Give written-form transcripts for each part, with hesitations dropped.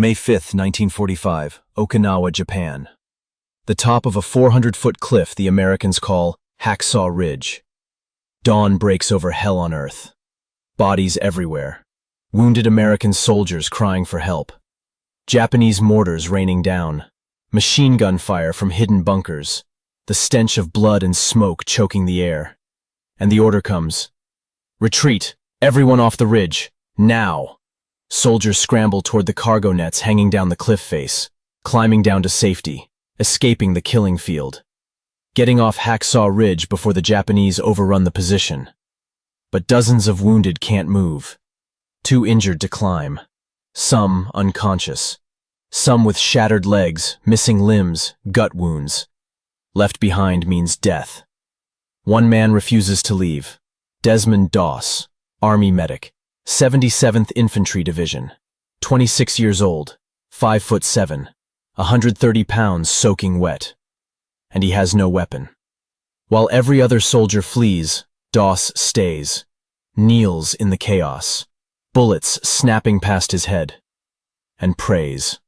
May 5, 1945, Okinawa, Japan. The top of a 400-foot cliff the Americans call Hacksaw Ridge. Dawn breaks over hell on earth. Bodies everywhere. Wounded American soldiers crying for help. Japanese mortars raining down. Machine gun fire from hidden bunkers. The stench of blood and smoke choking the air. And the order comes. Retreat! Everyone off the ridge! Now! Soldiers scramble toward the cargo nets hanging down the cliff face, climbing down to safety, escaping the killing field. Getting off Hacksaw Ridge before the Japanese overrun the position. But dozens of wounded can't move. Too injured to climb. Some unconscious. Some with shattered legs, missing limbs, gut wounds. Left behind means death. One man refuses to leave. Desmond Doss, Army medic, 77th Infantry Division, 26 years old, 5'7", 130 pounds soaking wet. And he has no weapon. While every other soldier flees, Doss stays, kneels in the chaos, bullets snapping past his head, and prays.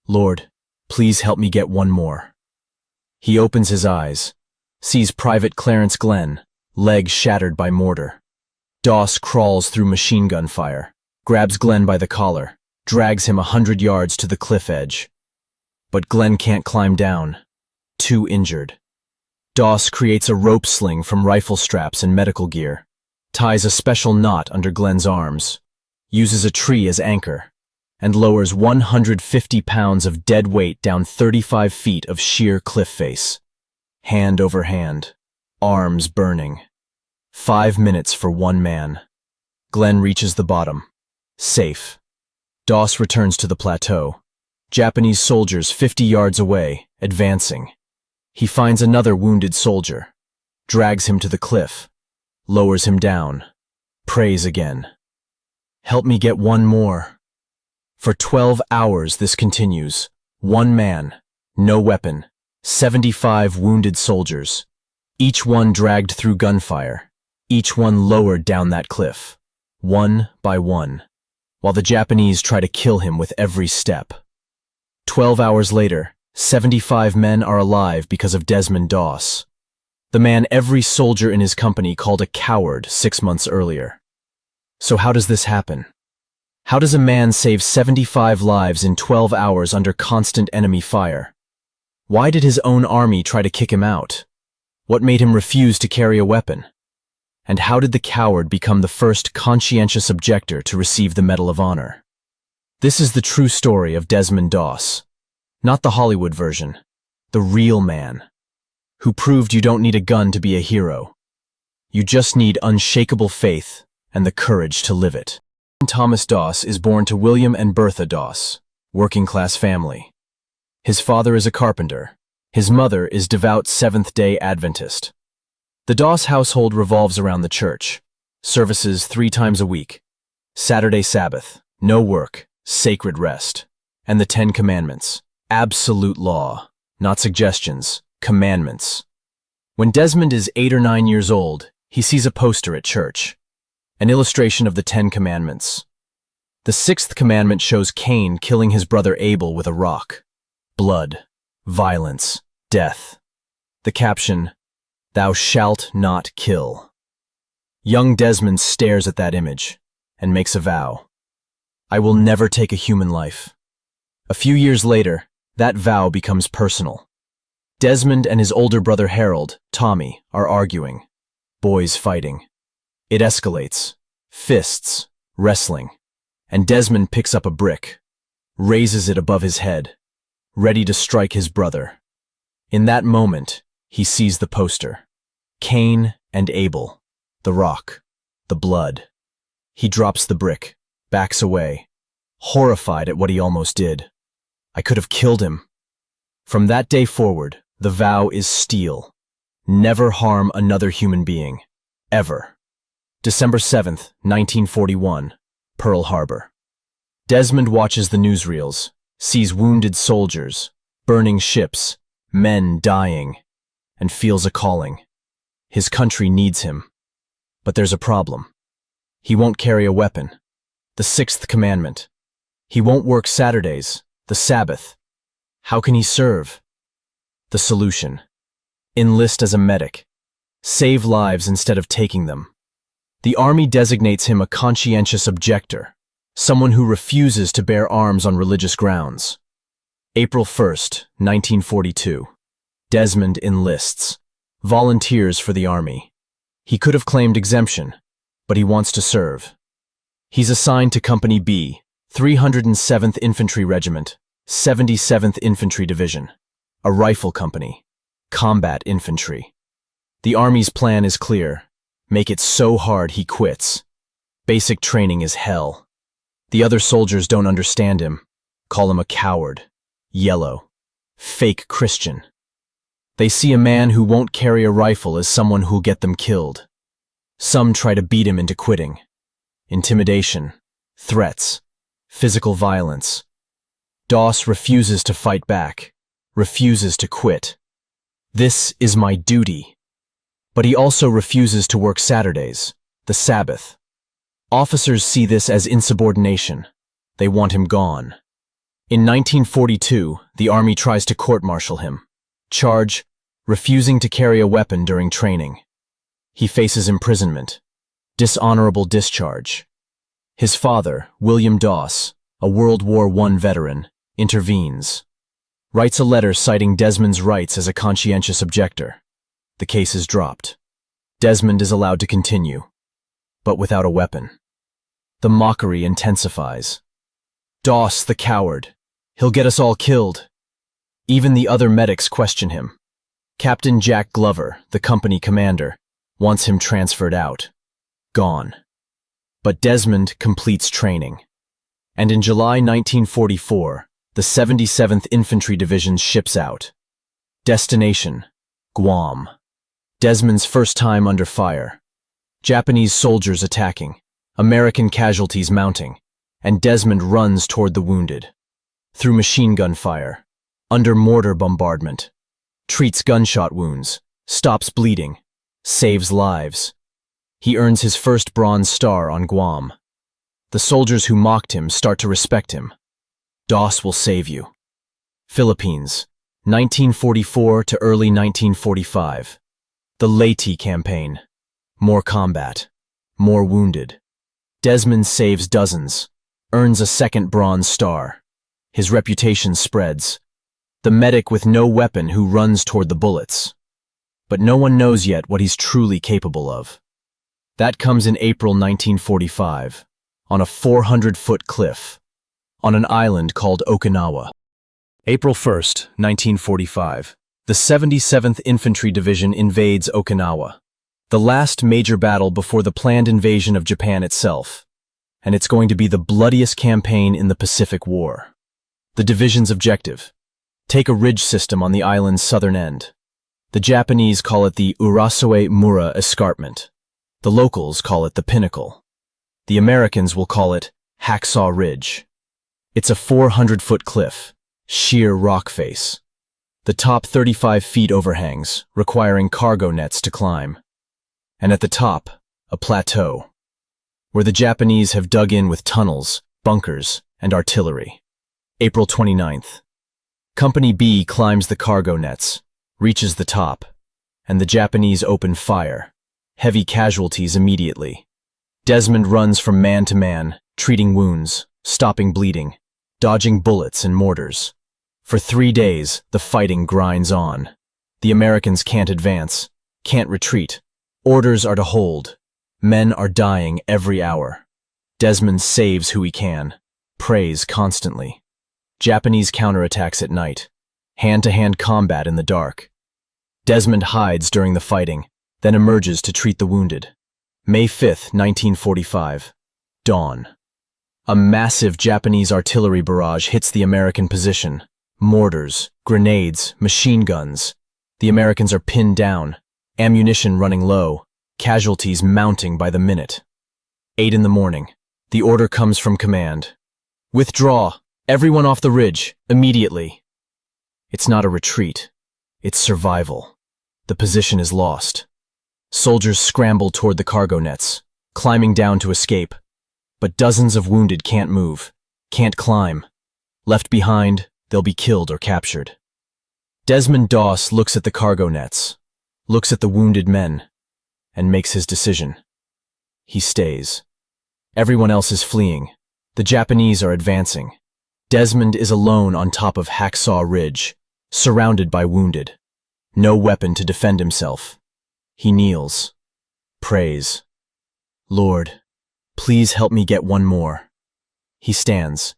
Lord, please help me get one more. He opens his eyes, sees Private Clarence Glenn, leg shattered by mortar. Doss crawls through machine gun fire, grabs Glenn by the collar, drags him 100 yards to the cliff edge. But Glenn can't climb down. Too injured. Doss creates a rope sling from rifle straps and medical gear, ties a special knot under Glenn's arms, uses a tree as anchor, and lowers 150 pounds of dead weight down 35 feet of sheer cliff face. Hand over hand, arms burning. 5 minutes for one man. Glenn reaches the bottom. Safe. Doss returns to the plateau. Japanese soldiers 50 yards away, advancing. He finds another wounded soldier, drags him to the cliff, lowers him down, prays again. Help me get one more. For 12 hours this continues. One man, no weapon, 75 wounded soldiers, each one dragged through gunfire, each one lowered down that cliff, one by one, while the Japanese try to kill him with every step. 12 hours later, 75 men are alive because of Desmond Doss, the man every soldier in his company called a coward 6 months earlier. So how does this happen? How does a man save 75 lives in 12 hours under constant enemy fire? Why did his own army try to kick him out? What made him refuse to carry a weapon? And how did the coward become the first conscientious objector to receive the Medal of Honor? This is the true story of Desmond Doss. Not the Hollywood version, the real man, who proved you don't need a gun to be a hero. You just need unshakable faith and the courage to live it. Thomas Doss is born to William and Bertha Doss, working-class family. His father is a carpenter. His mother is devout Seventh-day Adventist. The Doss household revolves around the church. Services 3 times a week. Saturday Sabbath, no work, sacred rest. And the 10 Commandments. Absolute law, not suggestions, commandments. When Desmond is 8 or 9 years old, he sees a poster at church. An illustration of the 10 Commandments. The 6th commandment shows Cain killing his brother Abel with a rock. Blood, violence, death. The caption, "Thou shalt not kill." Young Desmond stares at that image and makes a vow. I will never take a human life. A few years later, that vow becomes personal. Desmond and his older brother Harold, Tommy, are arguing. Boys fighting. It escalates. Fists, wrestling. And Desmond picks up a brick, raises it above his head, ready to strike his brother. In that moment, he sees the poster. Cain and Abel, the rock, the blood. He drops the brick, backs away, horrified at what he almost did. I could have killed him. From that day forward, the vow is steel. Never harm another human being. Ever. December 7th, 1941, Pearl Harbor. Desmond watches the newsreels, sees wounded soldiers, burning ships, men dying, and feels a calling. His country needs him. But there's a problem. He won't carry a weapon. The 6th commandment. He won't work Saturdays, the Sabbath. How can he serve? The solution: enlist as a medic. Save lives instead of taking them. The Army designates him a conscientious objector, someone who refuses to bear arms on religious grounds. April 1st, 1942. Desmond enlists. Volunteers for the Army. He could have claimed exemption, but he wants to serve. He's assigned to Company B, 307th Infantry Regiment, 77th Infantry Division, a rifle company, combat infantry. The Army's plan is clear: make it so hard he quits. Basic training is hell. The other soldiers don't understand him, call him a coward, yellow, fake Christian. They see a man who won't carry a rifle as someone who'll get them killed. Some try to beat him into quitting. Intimidation, threats, physical violence. Doss refuses to fight back, refuses to quit. This is my duty. But he also refuses to work Saturdays, the Sabbath. Officers see this as insubordination. They want him gone. In 1942, the Army tries to court-martial him. Charge: refusing to carry a weapon during training. He faces imprisonment, dishonorable discharge. His father, William Doss, a World War I veteran, intervenes. Writes a letter citing Desmond's rights as a conscientious objector. The case is dropped. Desmond is allowed to continue, but without a weapon. The mockery intensifies. Doss, the coward. He'll get us all killed. Even the other medics question him. Captain Jack Glover, the company commander, wants him transferred out. Gone. But Desmond completes training. And in July 1944, the 77th Infantry Division ships out. Destination: Guam. Desmond's first time under fire. Japanese soldiers attacking, American casualties mounting, and Desmond runs toward the wounded. Through machine gun fire, under mortar bombardment, treats gunshot wounds, stops bleeding, saves lives. He earns his first Bronze Star on Guam. The soldiers who mocked him start to respect him. Doss will save you. Philippines, 1944 to early 1945. The Leyte Campaign. More combat. More wounded. Desmond saves dozens. Earns a second Bronze Star. His reputation spreads. The medic with no weapon who runs toward the bullets. But no one knows yet what he's truly capable of. That comes in April 1945, on a 400-foot cliff, on an island called Okinawa. April 1st, 1945. The 77th Infantry Division invades Okinawa, the last major battle before the planned invasion of Japan itself, and it's going to be the bloodiest campaign in the Pacific War. The division's objective: take a ridge system on the island's southern end. The Japanese call it the Urasoe Mura Escarpment. The locals call it the Pinnacle. The Americans will call it Hacksaw Ridge. It's a 400-foot cliff, sheer rock face. The top 35 feet overhangs, requiring cargo nets to climb. And at the top, a plateau, where the Japanese have dug in with tunnels, bunkers, and artillery. April 29th. Company B climbs the cargo nets, reaches the top, and the Japanese open fire. Heavy casualties immediately. Desmond runs from man to man, treating wounds, stopping bleeding, dodging bullets and mortars. For 3 days, the fighting grinds on. The Americans can't advance, can't retreat. Orders are to hold. Men are dying every hour. Desmond saves who he can, prays constantly. Japanese counterattacks at night. Hand-to-hand combat in the dark. Desmond hides during the fighting, then emerges to treat the wounded. May 5th, 1945. Dawn. A massive Japanese artillery barrage hits the American position. Mortars, grenades, machine guns. The Americans are pinned down, ammunition running low, casualties mounting by the minute. 8 in the morning. The order comes from command. Withdraw! Everyone off the ridge, immediately. It's not a retreat. It's survival. The position is lost. Soldiers scramble toward the cargo nets, climbing down to escape. But dozens of wounded can't move. Can't climb. Left behind, they'll be killed or captured. Desmond Doss looks at the cargo nets, looks at the wounded men, and makes his decision. He stays. Everyone else is fleeing. The Japanese are advancing. Desmond is alone on top of Hacksaw Ridge, surrounded by wounded. No weapon to defend himself. He kneels. Prays. Lord, please help me get one more. He stands,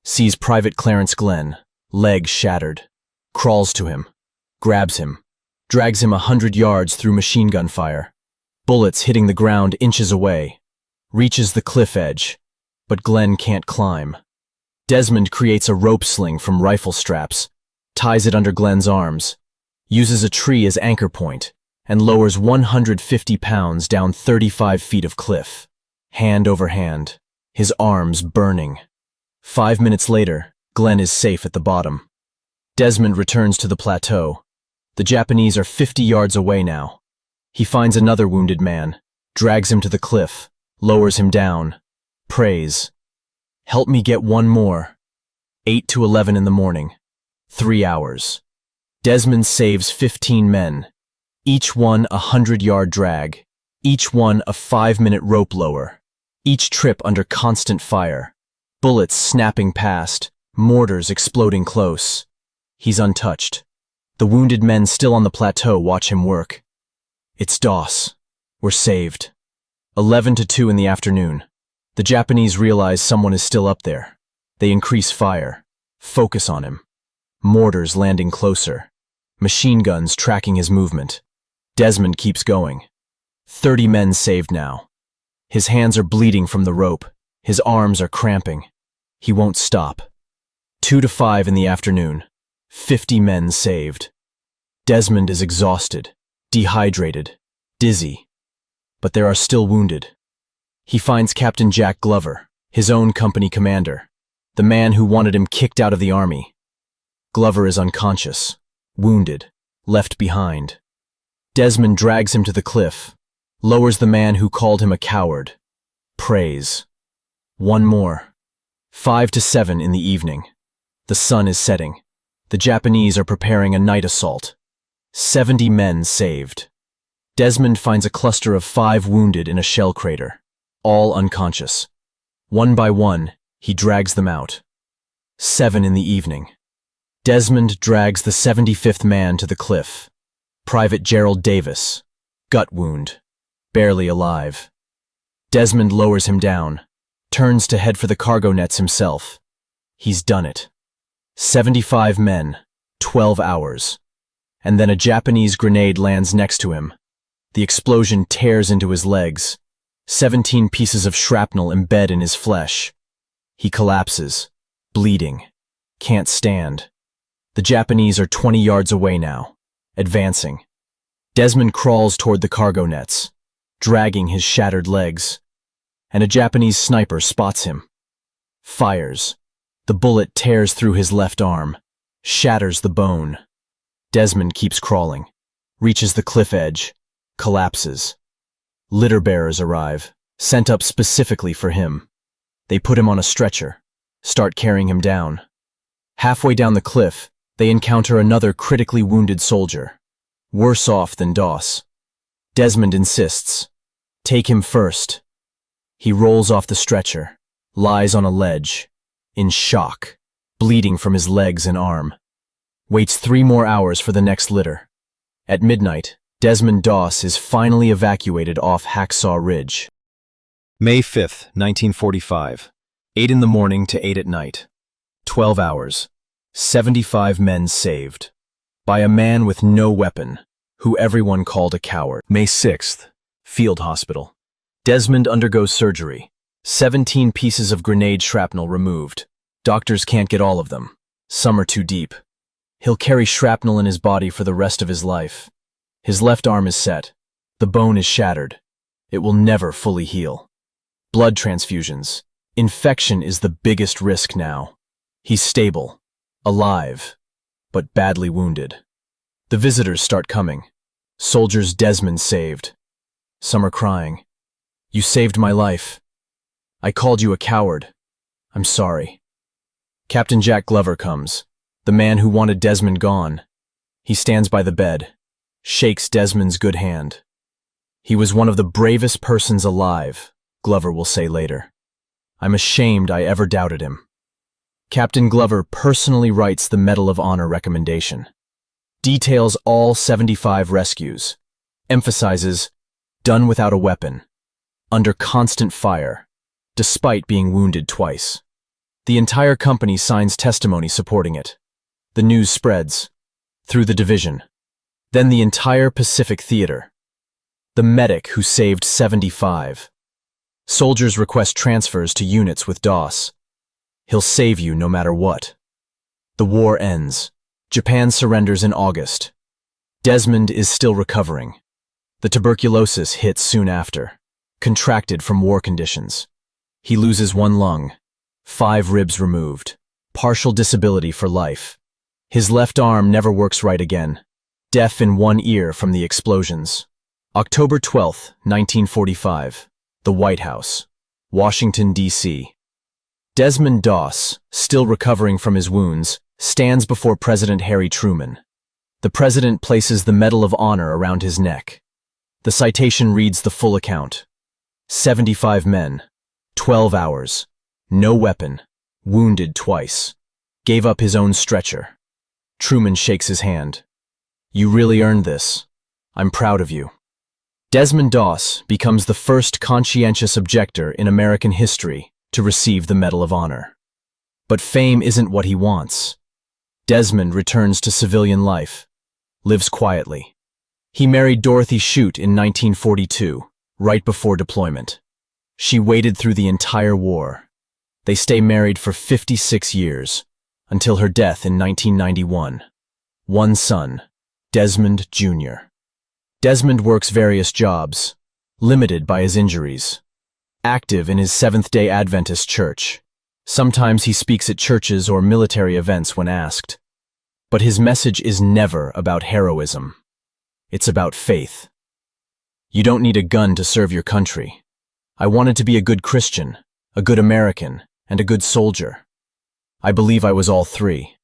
sees Private Clarence Glenn, leg shattered, crawls to him, grabs him, drags him 100 yards through machine gun fire, bullets hitting the ground inches away, reaches the cliff edge, but Glenn can't climb. Desmond creates a rope sling from rifle straps, ties it under Glenn's arms, uses a tree as anchor point, and lowers 150 pounds down 35 feet of cliff, hand over hand, his arms burning. 5 minutes later, Glenn is safe at the bottom. Desmond returns to the plateau. The Japanese are 50 yards away now. He finds another wounded man, drags him to the cliff, lowers him down, prays. Help me get one more. 8 to 11 in the morning. 3 hours. Desmond saves 15 men, each one a 100-yard drag, each one a 5-minute rope lower, each trip under constant fire, bullets snapping past, mortars exploding close. He's untouched. The wounded men still on the plateau watch him work. It's Doss. We're saved. 11 to 2 in the afternoon. The Japanese realize someone is still up there. They increase fire, focus on him. Mortars landing closer. Machine guns tracking his movement. Desmond keeps going. 30 men saved now. His hands are bleeding from the rope. His arms are cramping. He won't stop. 2 to 5 in the afternoon. 50 men saved. Desmond is exhausted, dehydrated, dizzy. But there are still wounded. He finds Captain Jack Glover, his own company commander, the man who wanted him kicked out of the army. Glover is unconscious, wounded, left behind. Desmond drags him to the cliff, lowers the man who called him a coward, prays. One more. 5 to 7 in the evening. The sun is setting. The Japanese are preparing a night assault. 70 men saved. Desmond finds a cluster of 5 wounded in a shell crater, all unconscious. One by one, he drags them out. 7 in the evening. Desmond drags the 75th man to the cliff. Private Gerald Davis, gut wound, barely alive. Desmond lowers him down, turns to head for the cargo nets himself. He's done it. 75 men, 12 hours. And then a Japanese grenade lands next to him. The explosion tears into his legs. 17 pieces of shrapnel embed in his flesh. He collapses, bleeding, can't stand. The Japanese are 20 yards away now, advancing. Desmond crawls toward the cargo nets, dragging his shattered legs. And a Japanese sniper spots him. Fires. The bullet tears through his left arm, shatters the bone. Desmond keeps crawling, reaches the cliff edge, collapses. Litter bearers arrive, sent up specifically for him. They put him on a stretcher, start carrying him down. Halfway down the cliff, they encounter another critically wounded soldier, worse off than Doss. Desmond insists, take him first. He rolls off the stretcher, lies on a ledge, in shock, bleeding from his legs and arm. Waits 3 more hours for the next litter. At midnight, Desmond Doss is finally evacuated off Hacksaw Ridge. May 5th, 1945. 8 in the morning to 8 at night. 12 hours. 75 men saved. By a man with no weapon, who everyone called a coward. May 6th. Field Hospital. Desmond undergoes surgery. 17 pieces of grenade shrapnel removed. Doctors can't get all of them. Some are too deep. He'll carry shrapnel in his body for the rest of his life. His left arm is set. The bone is shattered. It will never fully heal. Blood transfusions. Infection is the biggest risk now. He's stable, alive, but badly wounded. The visitors start coming. Soldiers Desmond saved. Some are crying. You saved my life. I called you a coward. I'm sorry. Captain Jack Glover comes, the man who wanted Desmond gone. He stands by the bed, shakes Desmond's good hand. He was one of the bravest persons alive, Glover will say later. I'm ashamed I ever doubted him. Captain Glover personally writes the Medal of Honor recommendation, details all 75 rescues, emphasizes done without a weapon, under constant fire, despite being wounded twice. The entire company signs testimony supporting it. The news spreads through the division, then the entire Pacific Theater. The medic who saved 75. Soldiers request transfers to units with DOS. He'll save you no matter what. The war ends. Japan surrenders in August. Desmond is still recovering. The tuberculosis hits soon after, contracted from war conditions. He loses one lung, 5 ribs removed, partial disability for life. His left arm never works right again, deaf in one ear from the explosions. October 12, 1945, the White House, Washington, D.C. Desmond Doss, still recovering from his wounds, stands before President Harry Truman. The president places the Medal of Honor around his neck. The citation reads the full account. 75 men, 12 hours, no weapon, wounded twice, gave up his own stretcher. Truman shakes his hand. You really earned this. I'm proud of you. Desmond Doss becomes the first conscientious objector in American history to receive the Medal of Honor. But fame isn't what he wants. Desmond returns to civilian life, lives quietly. He married Dorothy Shute in 1942, right before deployment. She waited through the entire war. They stay married for 56 years, until her death in 1991. One son, Desmond Jr. Desmond works various jobs, limited by his injuries. Active in his Seventh-day Adventist church. Sometimes he speaks at churches or military events when asked. But his message is never about heroism. It's about faith. You don't need a gun to serve your country. I wanted to be a good Christian, a good American, and a good soldier. I believe I was all three.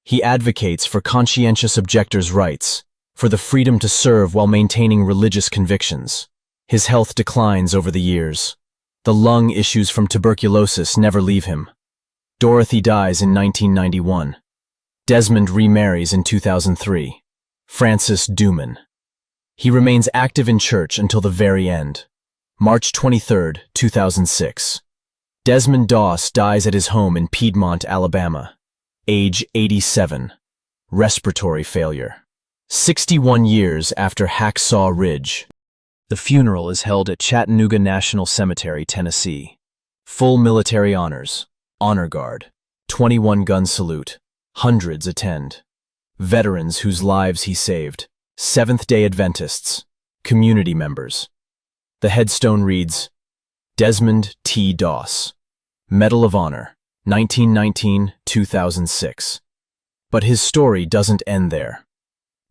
He advocates for conscientious objectors' rights, for the freedom to serve while maintaining religious convictions. His health declines over the years. The lung issues from tuberculosis never leave him. Dorothy dies in 1991. Desmond remarries in 2003. Francis Duman. He remains active in church until the very end. March 23, 2006. Desmond Doss dies at his home in Piedmont, Alabama. Age 87. Respiratory failure. 61 years after Hacksaw Ridge. The funeral is held at Chattanooga National Cemetery, Tennessee. Full military honors, honor guard, 21-gun salute, hundreds attend. Veterans whose lives he saved, Seventh-day Adventists, community members. The headstone reads, Desmond T. Doss, Medal of Honor, 1919-2006. But his story doesn't end there.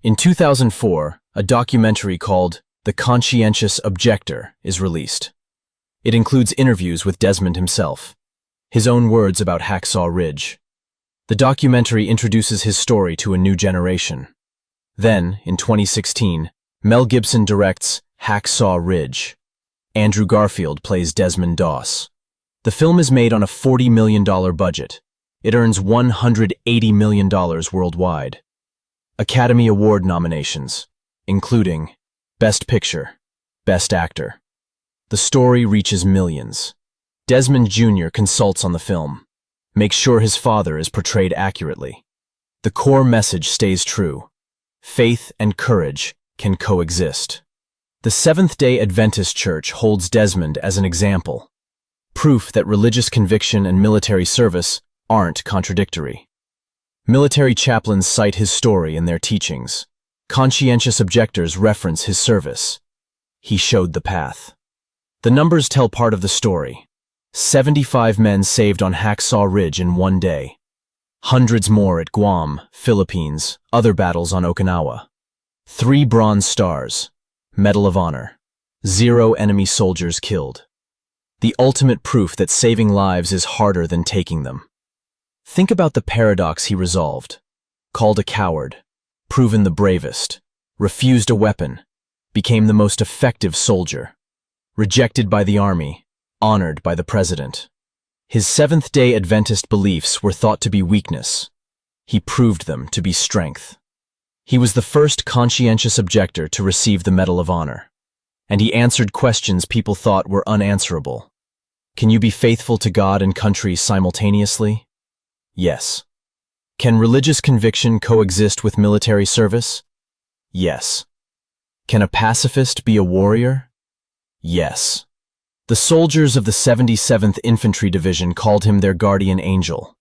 In 2004, a documentary called The Conscientious Objector is released. It includes interviews with Desmond himself, his own words about Hacksaw Ridge. The documentary introduces his story to a new generation. Then, in 2016, Mel Gibson directs Hacksaw Ridge. Andrew Garfield plays Desmond Doss. The film is made on a $40 million budget. It earns $180 million worldwide. Academy Award nominations, including Best Picture, Best Actor. The story reaches millions. Desmond Jr. consults on the film, makes sure his father is portrayed accurately. The core message stays true. Faith and courage can coexist. The Seventh-day Adventist Church holds Desmond as an example, proof that religious conviction and military service aren't contradictory. Military chaplains cite his story in their teachings. Conscientious objectors reference his service. He showed the path. The numbers tell part of the story. 75 men saved on Hacksaw Ridge in one day. Hundreds more at Guam, Philippines, other battles on Okinawa. 3 Bronze Stars, Medal of Honor. 0 enemy soldiers killed. The ultimate proof that saving lives is harder than taking them. Think about the paradox he resolved. Called a coward, proven the bravest, refused a weapon, became the most effective soldier, rejected by the army, honored by the president. His Seventh-day Adventist beliefs were thought to be weakness. He proved them to be strength. He was the first conscientious objector to receive the Medal of Honor, and he answered questions people thought were unanswerable. Can you be faithful to God and country simultaneously? Yes. Can religious conviction coexist with military service? Yes. Can a pacifist be a warrior? Yes. The soldiers of the 77th Infantry Division called him their guardian angel.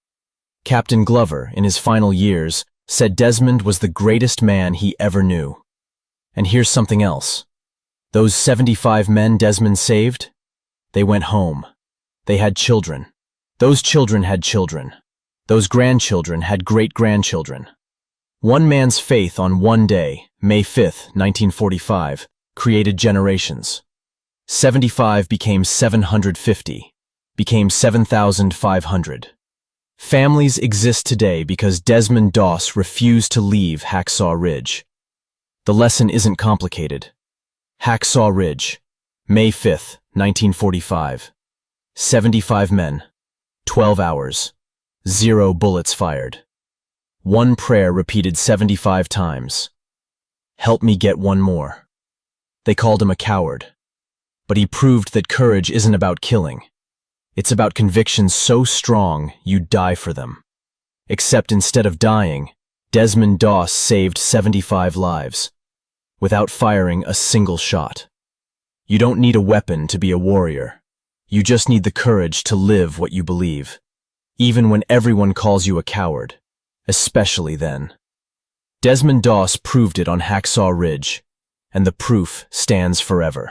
Captain Glover, in his final years, said Desmond was the greatest man he ever knew. And here's something else. Those 75 men Desmond saved? They went home. They had children. Those children had children. Those grandchildren had great-grandchildren. One man's faith on one day, May 5th, 1945, created generations. 75 became 750, became 7,500. Families exist today because Desmond Doss refused to leave Hacksaw Ridge. The lesson isn't complicated. Hacksaw Ridge, May 5th, 1945. 75 men, 12 hours, 0 bullets fired. One prayer repeated 75 times. Help me get one more. They called him a coward. But he proved that courage isn't about killing. It's about convictions so strong you die for them. Except instead of dying, Desmond Doss saved 75 lives, without firing a single shot. You don't need a weapon to be a warrior. You just need the courage to live what you believe, even when everyone calls you a coward, especially then. Desmond Doss proved it on Hacksaw Ridge, and the proof stands forever.